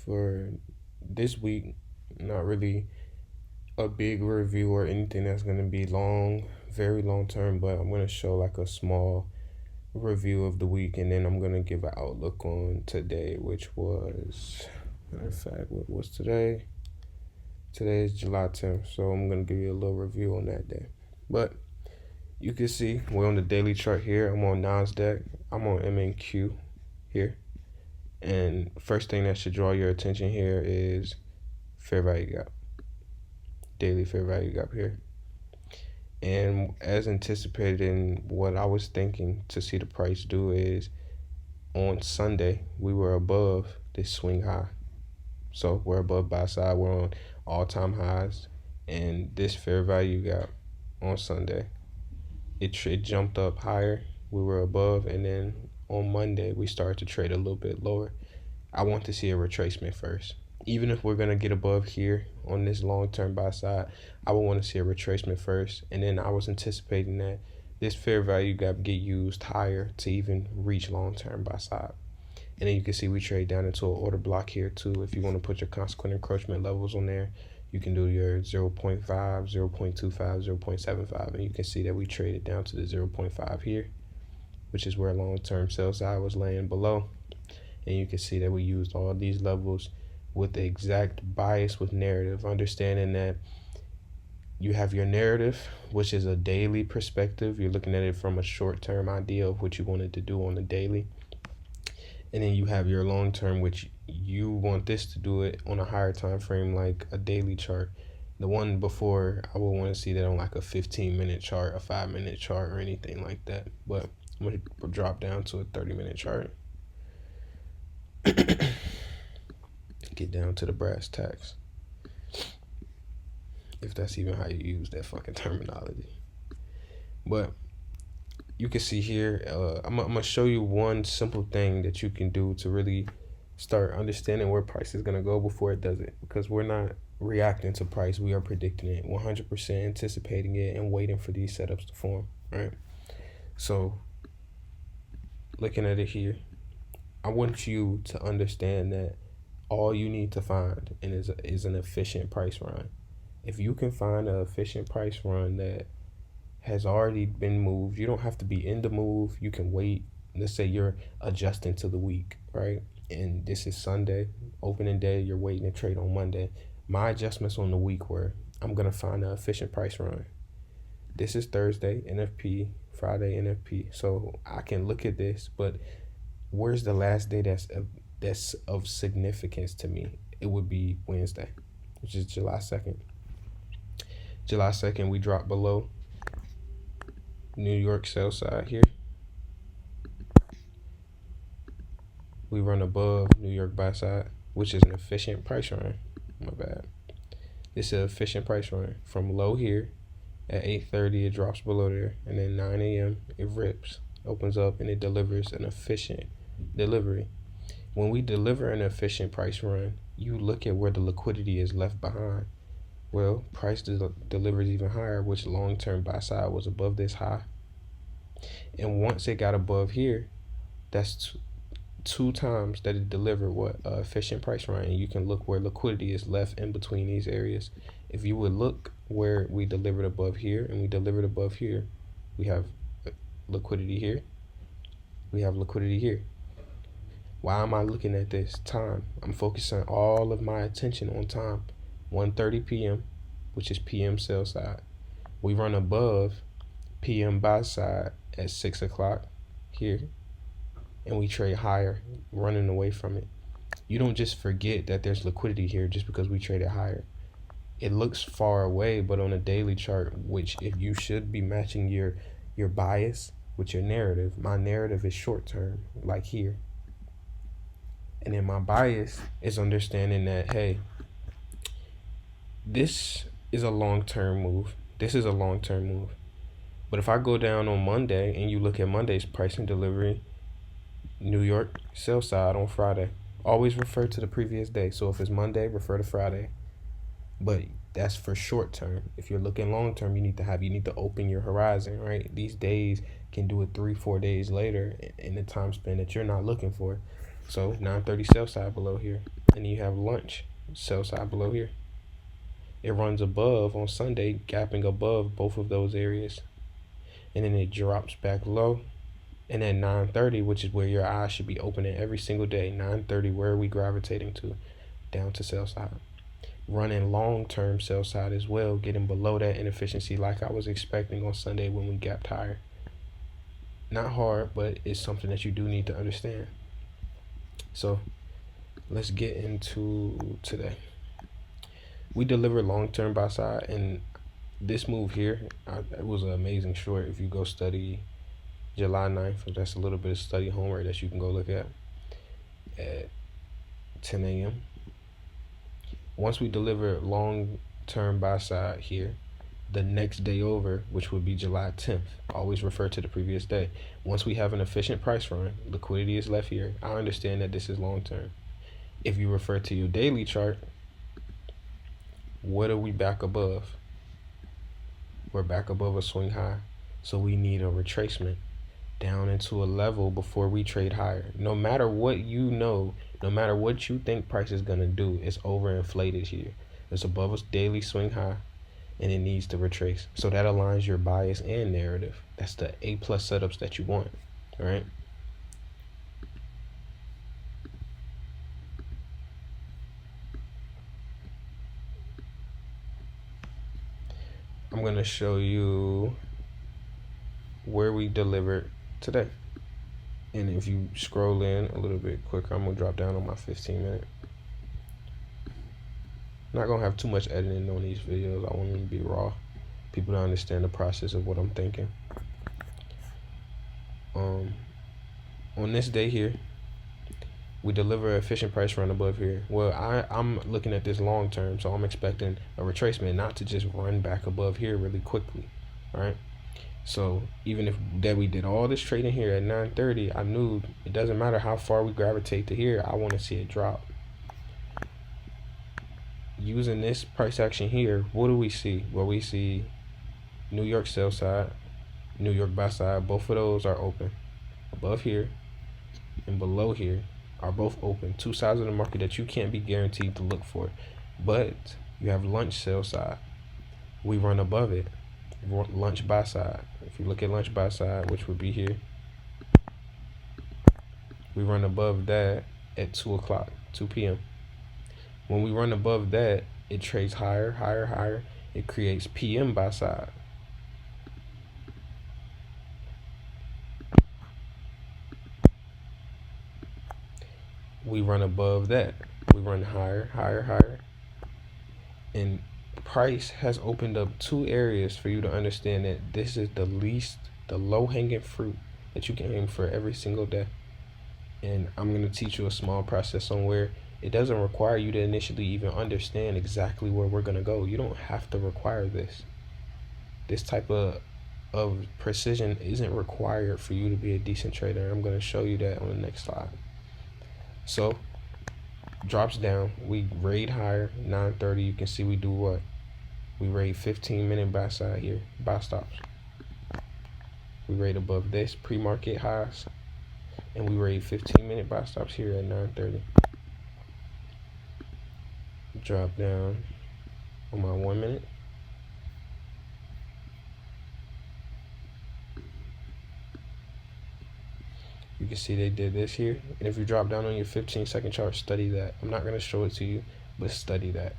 for this week, not really a big review or anything that's going to be long, very long term, but I'm going to show like a small review of the week, and then I'm going to give an outlook on today, which was, matter of fact, what was today? Today is July 10th, so I'm going to give you a little review on that day. But you can see we're on the daily chart here. I'm on NASDAQ. I'm on MNQ here. And first thing that should draw your attention here is fair value gap. Daily fair value gap here. And as anticipated in what I was thinking to see the price do is on Sunday, we were above this swing high. So we're above buy side. We're on all-time highs. And this fair value gap on Sunday, it jumped up higher. We were above, and then on Monday we started to trade a little bit lower. I want to see a retracement first. Even if we're gonna get above here on this long-term buy side, I would want to see a retracement first, and then I was anticipating that this fair value gap get used higher to even reach long-term buy side. And then you can see we trade down into an order block here too. If you want to put your consequent encroachment levels on there, you can do your 0.5, 0.25, 0.75, and you can see that we traded down to the 0.5 here, which is where long-term sell side was laying below. And you can see that we used all these levels with the exact bias with narrative, understanding that you have your narrative, which is a daily perspective. You're looking at it from a short-term idea of what you wanted to do on the daily. And then you have your long-term, which you want this to do it on a higher time frame, like a daily chart. The one before, I would want to see that on like a 15-minute chart, a 5-minute chart, or anything like that. But I'm going to drop down to a 30-minute chart. Get down to the brass tacks, if that's even how you use that fucking terminology. But you can see here, I'm gonna show you one simple thing that you can do to really start understanding where price is gonna go before it does it, because we're not reacting to price, we are predicting it, 100% anticipating it and waiting for these setups to form, right? So looking at it here, I want you to understand that all you need to find is an efficient price run. If you can find an efficient price run that has already been moved, you don't have to be in the move. You can wait. Let's say you're adjusting to the week, right? And this is Sunday, opening day. You're waiting to trade on Monday. My adjustments on the week were, I'm going to find an efficient price run. This is Thursday, NFP, Friday, NFP. So I can look at this, but where's the last day that's of significance to me? It would be Wednesday, which is July 2nd. July 2nd, we dropped below New York sell side here. We run above New York buy side, which is an efficient price run. My bad. This is an efficient price run. From low here at 8:30, it drops below there, and then 9 a.m. it rips, opens up, and it delivers an efficient delivery. When we deliver an efficient price run, you look at where the liquidity is left behind. Well, price delivers even higher, which long-term buy side was above this high. And once it got above here, that's two times that it delivered what efficient price run. And you can look where liquidity is left in between these areas. If you would look where we delivered above here and we delivered above here, we have liquidity here. We have liquidity here. Why am I looking at this? Time. I'm focusing all of my attention on time. 1:30 p.m., which is PM sell side. We run above PM buy side at 6 o'clock here, and we trade higher, running away from it. You don't just forget that there's liquidity here just because we traded higher. It looks far away, but on a daily chart, which if you should be matching your bias with your narrative, my narrative is short term, like here. And then my bias is understanding that, hey, this is a long-term move. This is a long-term move. But if I go down on Monday and you look at Monday's price and delivery, New York sell side on Friday, always refer to the previous day. So if it's Monday, refer to Friday. But that's for short term. If you're looking long term, you need to open your horizon, right? These days can do it 3-4 days later in the time span that you're not looking for. So 9:30 sell side below here. and you have lunch sell side below here. It runs above on Sunday, gapping above both of those areas, and then it drops back low. And at 9:30, which is where your eyes should be opening every single day, 9:30, where are we gravitating to? Down to sell side. Running long-term sell side as well, getting below that inefficiency like I was expecting on Sunday when we gapped higher. Not hard, but it's something that you do need to understand. So let's get into today. We delivered long-term buy side, and this move here, it was an amazing short. If you go study July 9th, that's a little bit of study homework that you can go look at 10 a.m. Once we deliver long-term buy side here, the next day over, which would be July 10th, always refer to the previous day. Once we have an efficient price run, liquidity is left here. I understand that this is long-term. If you refer to your daily chart, what are we back above? We're back above a swing high. So we need a retracement down into a level before we trade higher. No matter what you know, no matter what you think price is going to do, it's overinflated here. It's above a daily swing high, and it needs to retrace. So that aligns your bias and narrative. That's the A+ setups that you want, all right? I'm going to show you where we delivered today. And if you scroll in a little bit quicker, I'm going to drop down on my 15-minute. Not going to have too much editing on these videos. I want them to be raw. People to understand the process of what I'm thinking. On this day here, we deliver an efficient price run above here. Well, I'm looking at this long term, so I'm expecting a retracement, not to just run back above here really quickly, all right? So even if that we did all this trading here at 9:30, I knew it doesn't matter how far we gravitate to here, I want to see it drop. Using this price action here, what do we see? Well, we see New York sell side, New York buy side. Both of those are open. Above here and below here are both open. Two sides of the market that you can't be guaranteed to look for. But you have lunch sell side. We run above it. Lunch buy side. If you look at lunch buy side, which would be here, we run above that at 2 o'clock, 2 p.m. When we run above that, it trades higher, higher, higher. It creates PM buy side. We run above that. We run higher, higher, higher. And price has opened up two areas for you to understand that this is the low-hanging fruit that you can aim for every single day. And I'm going to teach you a small process on where it doesn't require you to initially even understand exactly where we're going to go. You don't have to require this. This type of precision isn't required for you to be a decent trader. I'm going to show you that on the next slide. So drops down, we raid higher, 9:30. You can see we do what? We raid 15-minute buy side here, buy stops. We raid above this pre-market highs, and we raid 15-minute buy stops here at 9:30. Drop down on my 1 minute. You can see they did this here. And if you drop down on your 15-second chart, study that. I'm not going to show it to you, but study that.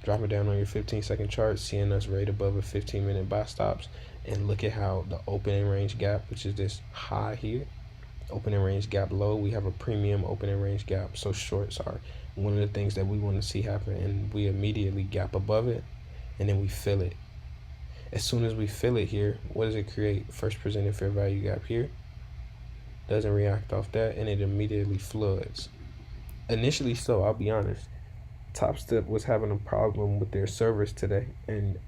Drop it down on your 15-second chart, seeing us right above a 15-minute buy stops, and look at how the opening range gap, which is this high here, opening range gap low, we have a premium opening range gap. So shorts are one of the things that we want to see happen, and we immediately gap above it, and then we fill it. As soon as we fill it here, what does it create? First presented fair value gap here. Doesn't react off that, and it immediately floods. Initially, so I'll be honest, Top Step was having a problem with their servers today, and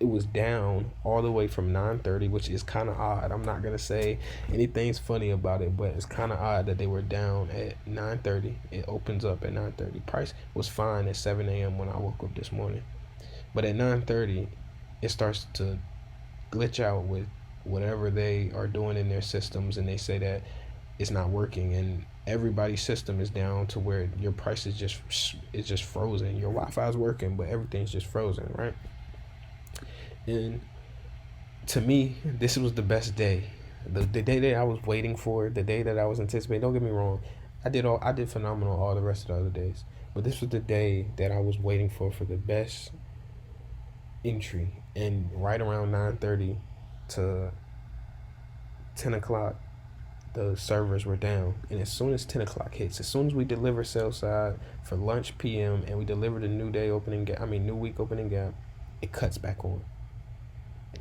it was down all the way from 9:30, which is kind of odd. I'm not gonna say anything's funny about it, but it's kind of odd that they were down at 9:30. It opens up at 9:30. Price was fine at 7 a.m. when I woke up this morning, but at 9:30, it starts to glitch out with whatever they are doing in their systems, and they say that it's not working, and everybody's system is down to where your price is just frozen. Your Wi-Fi is working, but everything's just frozen, right? And to me, this was the best day. The day that I was waiting for, the day that I was anticipating. Don't get me wrong, I did phenomenal all the rest of the other days, but this was the day that I was waiting for the best entry. And right around 9:30 to 10 o'clock, the servers were down. And as soon as 10 o'clock hits, as soon as we deliver sell side for lunch PM, and we deliver the new day opening gap, new week opening gap, it cuts back on.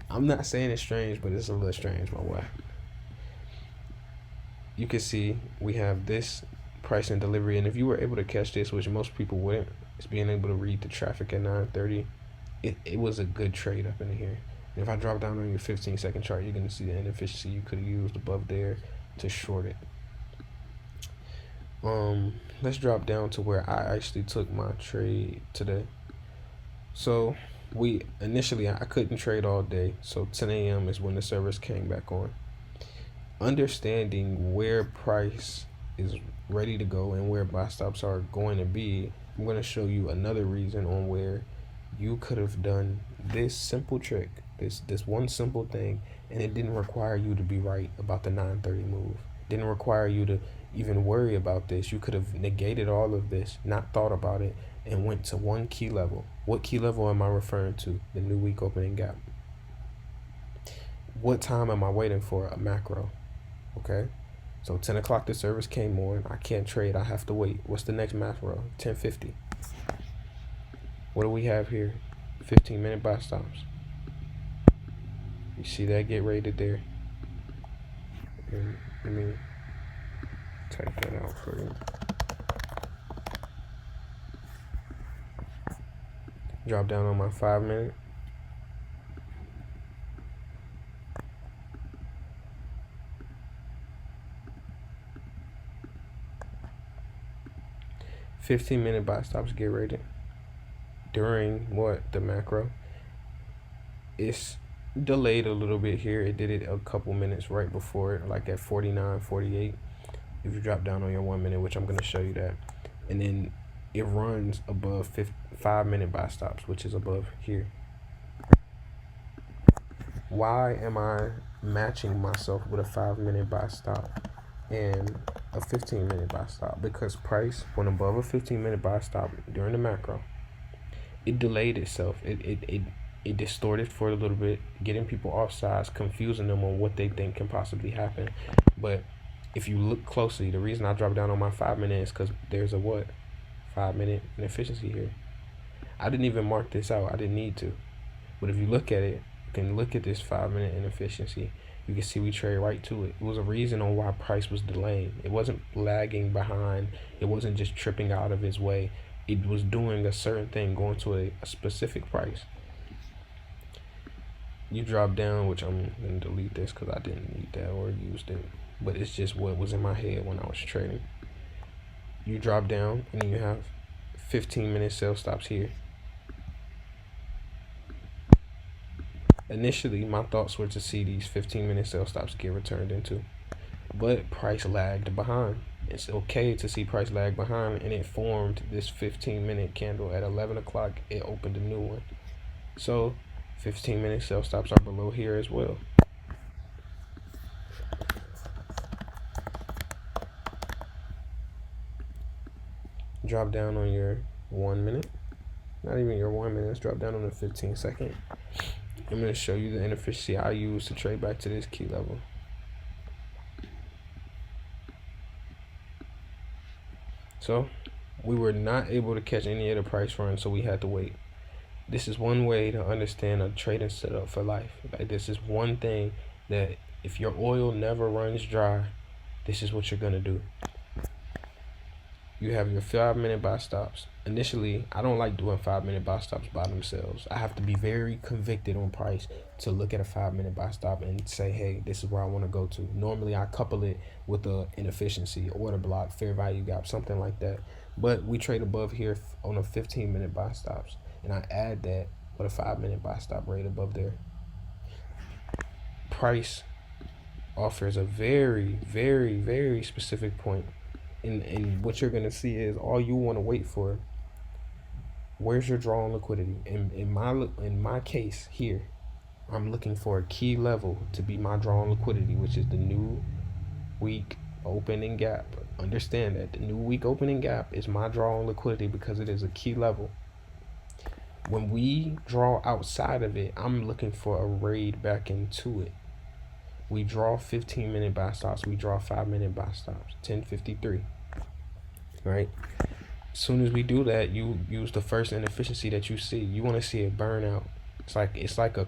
I'm not saying it's strange, but it's a little strange, my boy. You can see we have this price and delivery, and if you were able to catch this, which most people wouldn't, is being able to read the traffic at 9:30. It was a good trade up in here. And if I drop down on your 15-second chart, you're going to see the inefficiency you could have used above there to short it. Let's drop down to where I actually took my trade today. So we initially, I couldn't trade all day, so 10 a.m. is when the servers came back on. Understanding where price is ready to go and where buy stops are going to be, I'm going to show you another reason on where you could have done this simple trick, this one simple thing, and it didn't require you to be right about the 9:30 move. Didn't require you to even worry about this. You could have negated all of this, not thought about it, and went to one key level. What key level am I referring to? The new week opening gap. What time am I waiting for? A macro. Okay, so 10 o'clock the service came on. I can't trade. I have to wait. What's the next macro? 10:50. What do we have here? 15-minute buy stops. You see that get rated there? And let me type that out for you. Drop down on my 5-minute. $15-minute buy stops get rated during what? The macro. It's delayed a little bit here. It did it a couple minutes right before it, like at 49:48. If you drop down on your 1 minute, which I'm going to show you that, and then it runs above 5-minute buy stops, which is above here. Why am I matching myself with a 5-minute buy stop and a 15-minute buy stop? Because price went above a 15-minute buy stop during the macro. It delayed itself. It distorted for a little bit, getting people off sides, confusing them on what they think can possibly happen. But if you look closely, the reason I dropped down on my 5-minute is because there's a 5-minute inefficiency here. I didn't even mark this out. I didn't need to. But if you look at it, you can look at this 5-minute inefficiency. You can see we trade right to it. It was a reason on why price was delaying. It wasn't lagging behind. It wasn't just tripping out of its way. It was doing a certain thing, going to a specific price. You drop down, which I'm going to delete this because I didn't need that or used it. But it's just what was in my head when I was trading. You drop down and you have 15-minute sell stops here. Initially, my thoughts were to see these 15-minute sell stops get returned into. But price lagged behind. It's okay to see price lag behind, and it formed this 15-minute candle at 11 o'clock. It opened a new one. So 15-minute sell stops are below here as well. Drop down on your 1 minute. Not even your 1 minute. Let's drop down on the 15-second. I'm going to show you the inefficiency I use to trade back to this key level. So we were not able to catch any of the price run, so we had to wait. This is one way to understand a trading setup for life. Like, this is one thing that if your oil never runs dry, this is what you're going to do. You have your 5-minute buy stops. Initially, I don't like doing 5-minute buy stops by themselves. I have to be very convicted on price to look at a 5-minute buy stop and say, hey, this is where I want to go to. Normally, I couple it with the inefficiency, order block, fair value gap, something like that. But we trade above here on a 15-minute buy stops. And I add that with a 5-minute buy stop right above there. Price offers a very, very, very specific point. And what you're gonna see is all you want to wait for. Where's your draw on liquidity? In my case here, I'm looking for a key level to be my draw on liquidity, which is the new week opening gap. Understand that the new week opening gap is my draw on liquidity because it is a key level. When we draw outside of it, I'm looking for a raid back into it. We draw 15-minute buy stops. We draw 5-minute buy stops. 10:53. Right? As soon as we do that, you use the first inefficiency that you see. You want to see it burn out. It's like a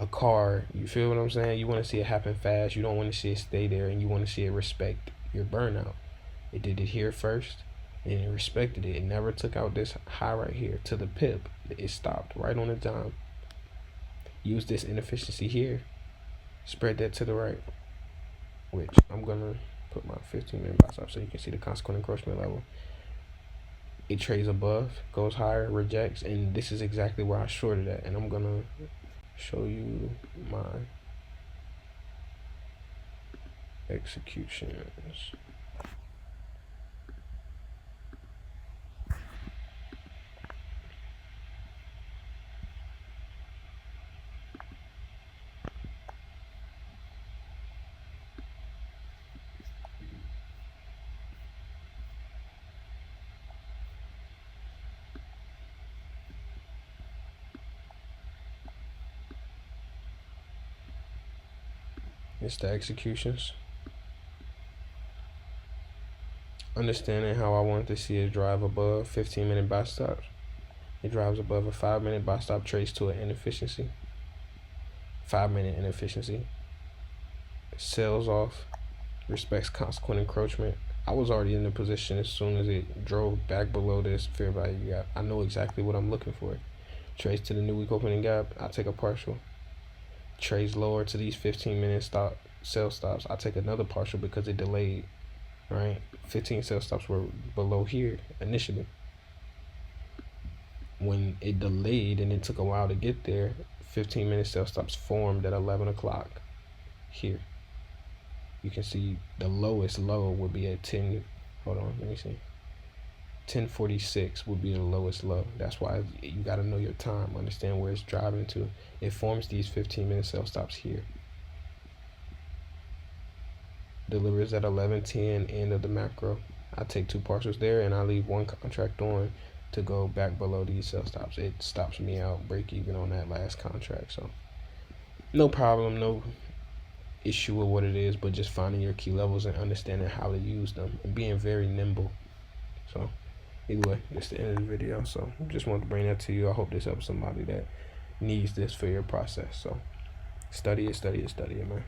car. You feel what I'm saying? You want to see it happen fast. You don't want to see it stay there, and you want to see it respect your burnout. It did it here first, and it respected it. It never took out this high right here to the pip. It stopped right on the dime. Use this inefficiency here. Spread that to the right, which I'm gonna put my 15-minute box up so you can see the consequent encroachment level. It trades above, goes higher, rejects, and this is exactly where I shorted at. And I'm gonna show you my executions. It's the executions. Understanding how I want to see it drive above 15-minute buy stops. It drives above a 5-minute buy stop, trades to an inefficiency. 5-minute inefficiency. Sells off, respects consequent encroachment. I was already in the position as soon as it drove back below this fair value gap. I know exactly what I'm looking for. Trades to the new week opening gap, I take a partial. Trades lower to these 15-minute sell stops, I take another partial because it delayed. Right? 15 sell stops were below here initially. When it delayed and it took a while to get there, 15-minute sell stops formed at 11 o'clock here. You can see the lowest low would be at 10. Hold on, let me see. 10:46 would be the lowest low. That's why you got to know your time, understand where it's driving to. It forms these 15-minute sell stops here. Delivers at 11:10, end of the macro. I take two partials there and I leave one contract on to go back below these sell stops. It stops me out, break even on that last contract. So no problem, no issue with what it is, but just finding your key levels and understanding how to use them and being very nimble. So either way, that's the end of the video. So just wanted to bring that to you. I hope this helps somebody that needs this for your process. So study it, man.